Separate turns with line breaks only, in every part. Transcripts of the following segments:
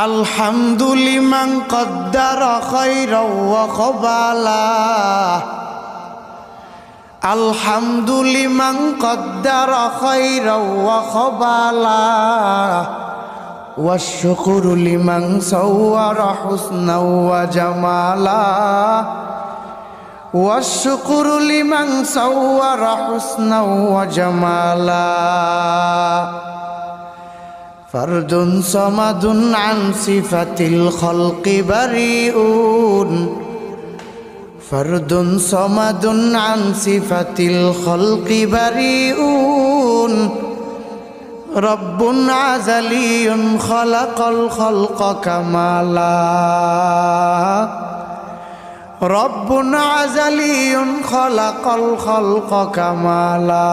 আলহামদুলিমান কদ্দারা খায়রাও ওয়া কবালা আলহামদুলিমান কদ্দারা খায়রাও ওয়া কবালা ওয়াশ-শুকরু লিমান সাওয়ারা হুসনাও ওয়া জামালা ওয়াশ-শুকরু লিমান সাওয়ারা হুসনাও ওয়া জামালা ফারদুন সামাদুন আন সিফাতিল খালকি বারিউন ফারদুন সামাদুন আন সিফাতিল খালকি বারিউন রব্বুন আযালিয়ুন খালাকাল খালকা কামালা রব্বুন আযালিয়ুন খালাকাল খালকা কামালা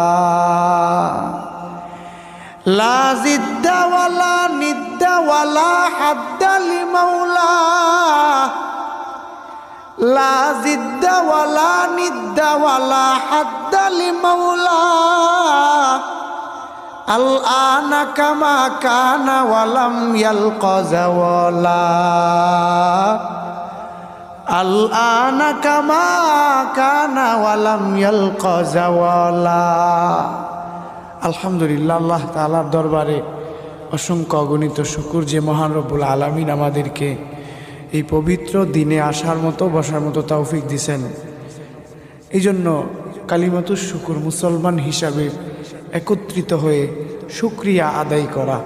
লা জিদ্দা ওয়ালা নিদ্দা ওয়ালা হাদ্দা লিমাওলা লা জিদ্দা ওয়ালা নিদ্দা ওয়ালা হাদ্দা লিমাওলা আল আনা কামা কানা ওয়ালাম ইয়ালকা যাওয়ালা আল আনা কামা কানা ওয়ালাম ইয়ালকা যাওয়ালা। আলহামদুলিল্লাহ, আল্লাহ তাআলার দরবারে অসংখ্য অগণিত শুকর যে মহান রব্বুল আলামিন আমাদেরকে এই পবিত্র দিনে আসার মতো বসার মতো তৌফিক দিয়েছেন। এই জন্য কালিমাতুশ শুকর মুসলমান হিসাবে একত্রিত হয়ে শুকরিয়া আদায় করা।